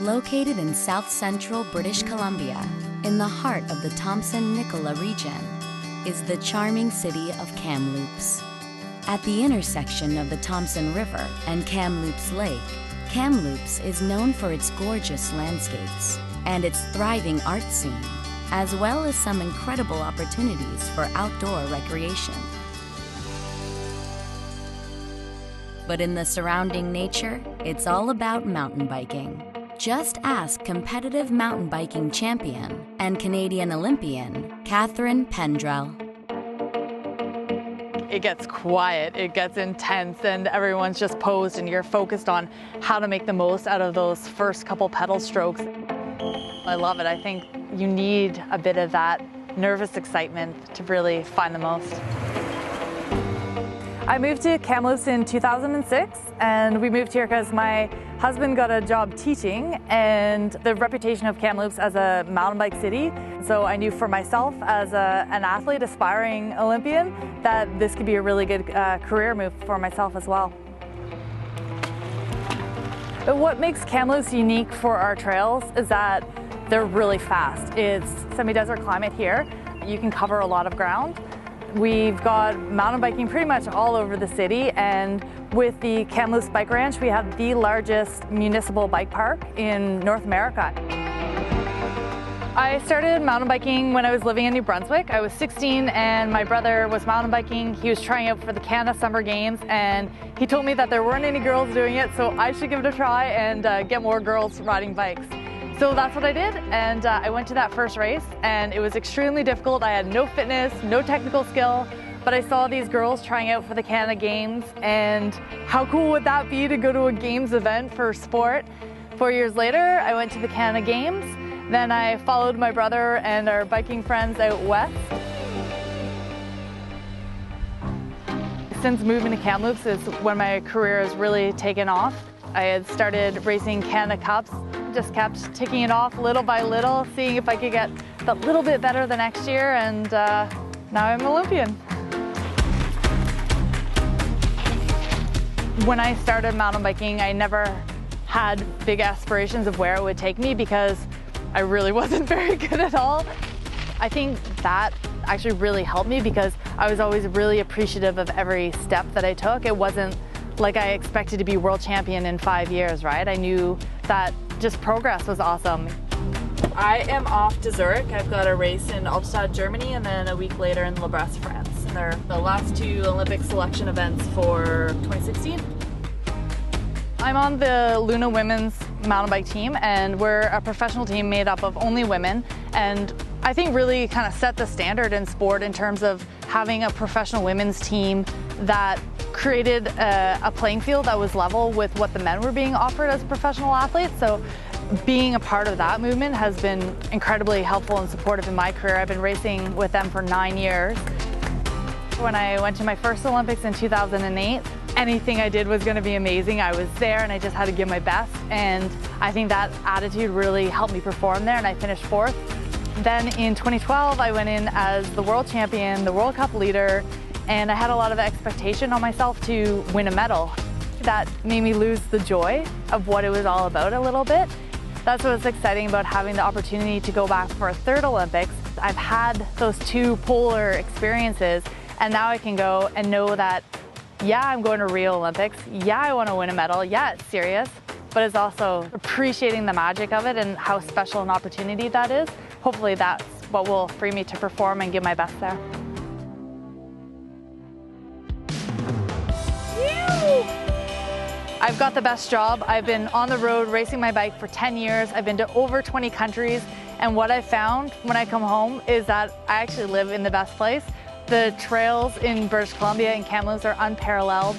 Located in south-central British Columbia, in the heart of the Thompson-Nicola region, is the charming city of Kamloops. At the intersection of the Thompson River and Kamloops Lake, Kamloops is known for its gorgeous landscapes and its thriving art scene, as well as some incredible opportunities for outdoor recreation. But in the surrounding nature, it's all about mountain biking. Just ask competitive mountain biking champion and Canadian Olympian Catharine Pendrel. It gets quiet, it gets intense, and everyone's just posed and you're focused on how to make the most out of those first couple pedal strokes. I love it. I think you need a bit of that nervous excitement to really find the most. I moved to Kamloops in 2006, and we moved here because my husband got a job teaching, and the reputation of Kamloops as a mountain bike city. So I knew for myself as an athlete, aspiring Olympian, that this could be a really good career move for myself as well. But what makes Kamloops unique for our trails is that they're really fast. It's semi-desert climate here. You can cover a lot of ground. We've got mountain biking pretty much all over the city, and with the Kamloops Bike Ranch, we have the largest municipal bike park in North America. I started mountain biking when I was living in New Brunswick. I was 16 and my brother was mountain biking. He was trying out for the Canada Summer Games, and he told me that there weren't any girls doing it, so I should give it a try and get more girls riding bikes. So that's what I did, and I went to that first race, and it was extremely difficult. I had no fitness, no technical skill, but I saw these girls trying out for the Canada Games, and how cool would that be to go to a games event for sport? 4 years later, I went to the Canada Games. Then I followed my brother and our biking friends out west. Since moving to Kamloops is when my career has really taken off. I had started racing Canada Cups, just kept ticking it off little by little, seeing if I could get a little bit better the next year, and now I'm Olympian. When I started mountain biking, I never had big aspirations of where it would take me because I really wasn't very good at all. I think that actually really helped me because I was always really appreciative of every step that I took. It wasn't like I expected to be world champion in 5 years, right? I knew that just progress was awesome. I am off to Zurich. I've got a race in Albstadt, Germany, and then a week later in Brest, France. And they're the last two Olympic selection events for 2016. I'm on the Luna Women's mountain bike team, and we're a professional team made up of only women, and I think really kind of set the standard in sport in terms of having a professional women's team that created a playing field that was level with what the men were being offered as professional athletes. So being a part of that movement has been incredibly helpful and supportive in my career. I've been racing with them for 9 years. When I went to my first Olympics in 2008, anything I did was going to be amazing. I was there and I just had to give my best, and I think that attitude really helped me perform there, and I finished 4th. Then in 2012 I went in as the world champion, the World Cup leader, and I had a lot of expectation on myself to win a medal. That made me lose the joy of what it was all about a little bit. That's what's exciting about having the opportunity to go back for a 3rd Olympics. I've had those two polar experiences, and now I can go and know that, yeah, I'm going to Rio Olympics. Yeah, I want to win a medal. Yeah, it's serious, but it's also appreciating the magic of it and how special an opportunity that is. Hopefully that's what will free me to perform and give my best there. I've got the best job. I've been on the road racing my bike for 10 years. I've been to over 20 countries, and what I found when I come home is that I actually live in the best place. The trails in British Columbia and Kamloops are unparalleled,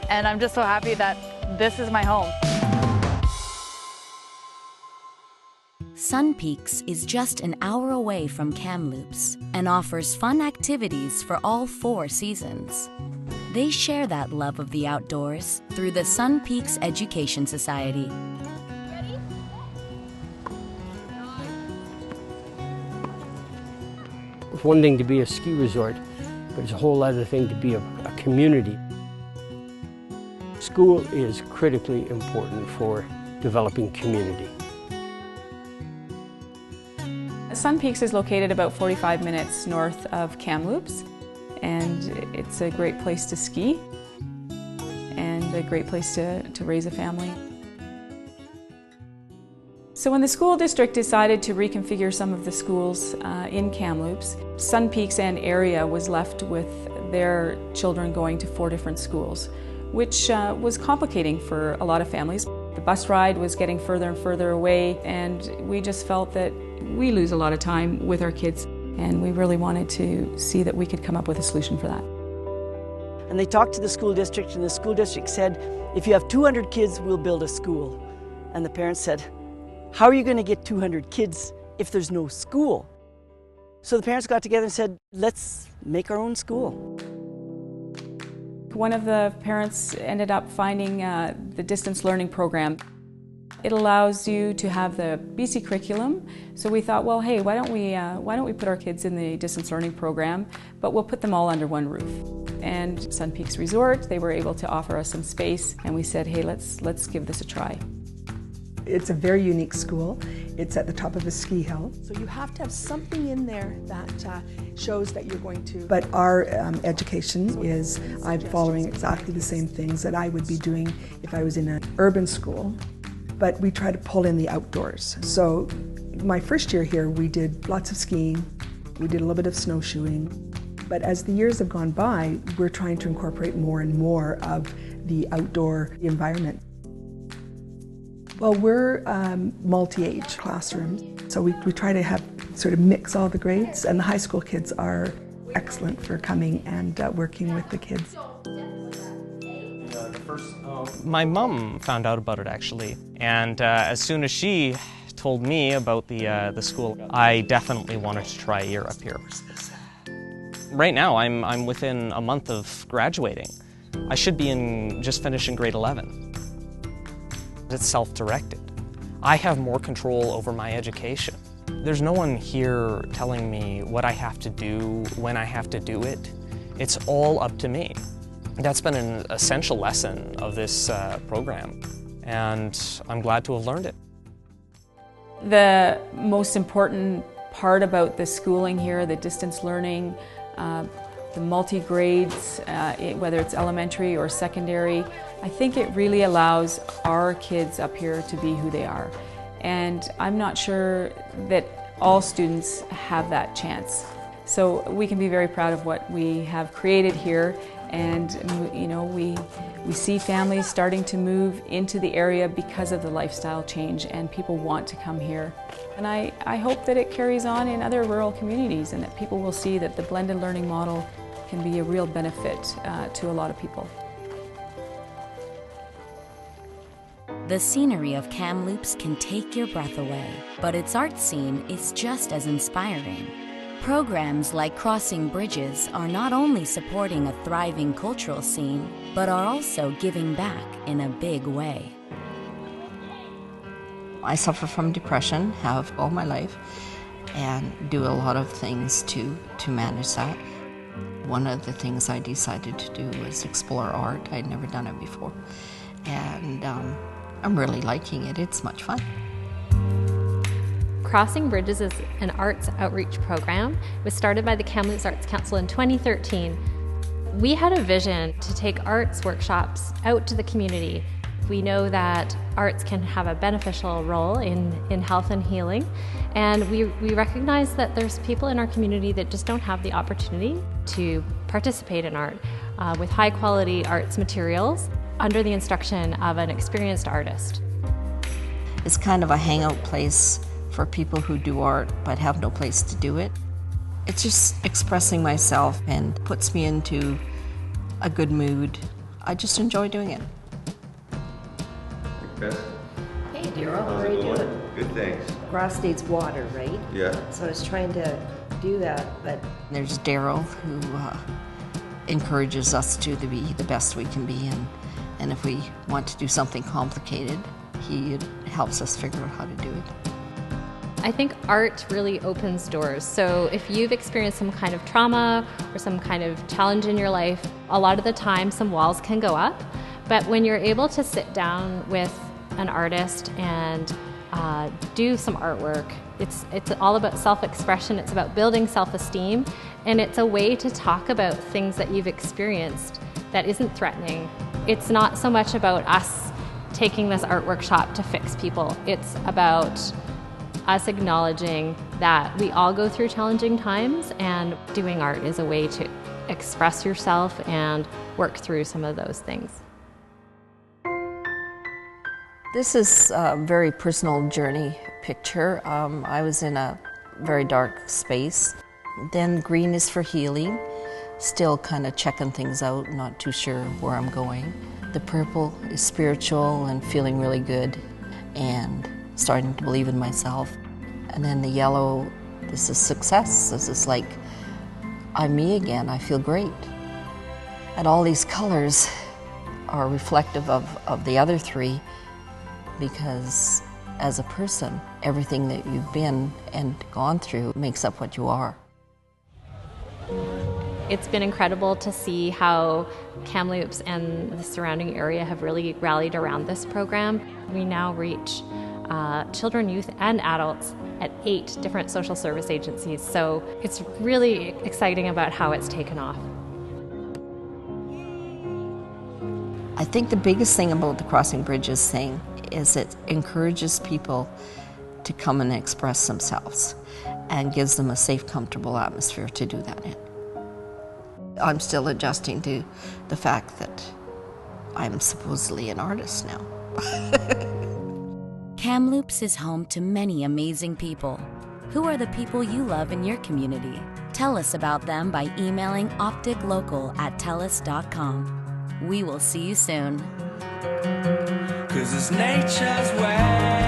and I'm just so happy that this is my home. Sun Peaks is just an hour away from Kamloops and offers fun activities for all 4 seasons. They share that love of the outdoors through the Sun Peaks Education Society. Ready? It's one thing to be a ski resort, but it's a whole other thing to be a community. School is critically important for developing community. Sun Peaks is located about 45 minutes north of Kamloops, and it's a great place to ski and a great place to raise a family. So when the school district decided to reconfigure some of the schools in Kamloops, Sun Peaks and area was left with their children going to 4 different schools, which was complicating for a lot of families. The bus ride was getting further and further away, and we just felt that we lose a lot of time with our kids, and we really wanted to see that we could come up with a solution for that. And they talked to the school district, and the school district said, if you have 200 kids, we'll build a school. And the parents said, how are you going to get 200 kids if there's no school? So the parents got together and said, let's make our own school. One of the parents ended up finding the distance learning program. It allows you to have the BC curriculum. So we thought, well, hey, why don't we put our kids in the distance learning program, but we'll put them all under one roof. And Sun Peaks Resort, they were able to offer us some space, and we said, hey, let's give this a try. It's a very unique school. It's at the top of a ski hill. So you have to have something in there that shows that you're going to. But our education is, I'm following exactly the same things that I would be doing if I was in an urban school. But we try to pull in the outdoors. So my first year here, we did lots of skiing. We did a little bit of snowshoeing. But as the years have gone by, we're trying to incorporate more and more of the outdoor environment. Well, we're multi-age classrooms, so we try to have sort of mix all the grades, and the high school kids are excellent for coming and working with the kids. My mom found out about it actually, and as soon as she told me about the school, I definitely wanted to try a year up here. Right now, I'm within a month of graduating. I should be just finishing grade 11. It's self-directed. I have more control over my education. There's no one here telling me what I have to do, when I have to do it. It's all up to me. That's been an essential lesson of this program, and I'm glad to have learned it. The most important part about the schooling here, the distance learning, the multi-grades, whether it's elementary or secondary, I think it really allows our kids up here to be who they are. And I'm not sure that all students have that chance. So we can be very proud of what we have created here, and you know, we see families starting to move into the area because of the lifestyle change, and people want to come here. And I hope that it carries on in other rural communities, and that people will see that the blended learning model can be a real benefit to a lot of people. The scenery of Kamloops can take your breath away, but its art scene is just as inspiring. Programs like Crossing Bridges are not only supporting a thriving cultural scene, but are also giving back in a big way. I suffer from depression, have all my life, and do a lot of things to manage that. One of the things I decided to do was explore art. I'd never done it before, and I'm really liking it. It's much fun. Crossing Bridges is an arts outreach program. It was started by the Kamloops Arts Council in 2013. We had a vision to take arts workshops out to the community. We know that arts can have a beneficial role in health and healing, and we recognize that there's people in our community that just don't have the opportunity to participate in art with high quality arts materials under the instruction of an experienced artist. It's kind of a hangout place for people who do art but have no place to do it. It's just expressing myself and puts me into a good mood. I just enjoy doing it. Beth? Hey Daryl, how are you doing? Good, thanks. Grass needs water, right? Yeah. So I was trying to do that, but... There's Daryl, who encourages us to be the best we can be, and if we want to do something complicated, he helps us figure out how to do it. I think art really opens doors. So if you've experienced some kind of trauma or some kind of challenge in your life, a lot of the time some walls can go up. But when you're able to sit down with an artist and do some artwork. It's all about self-expression, it's about building self-esteem, and it's a way to talk about things that you've experienced that isn't threatening. It's not so much about us taking this art workshop to fix people. It's about us acknowledging that we all go through challenging times, and doing art is a way to express yourself and work through some of those things. This is a very personal journey picture. I was in a very dark space. Then green is for healing, still kind of checking things out, not too sure where I'm going. The purple is spiritual and feeling really good and starting to believe in myself. And then the yellow, this is success. This is like, I'm me again, I feel great. And all these colors are reflective of the other three, because as a person, everything that you've been and gone through makes up what you are. It's been incredible to see how Kamloops and the surrounding area have really rallied around this program. We now reach children, youth, and adults at 8 different social service agencies, so it's really exciting about how it's taken off. I think the biggest thing about the Crossing Bridges thing is it encourages people to come and express themselves and gives them a safe, comfortable atmosphere to do that in. I'm still adjusting to the fact that I'm supposedly an artist now. Kamloops is home to many amazing people. Who are the people you love in your community? Tell us about them by emailing opticlocal@telus.com. We will see you soon. 'Cause it's nature's way.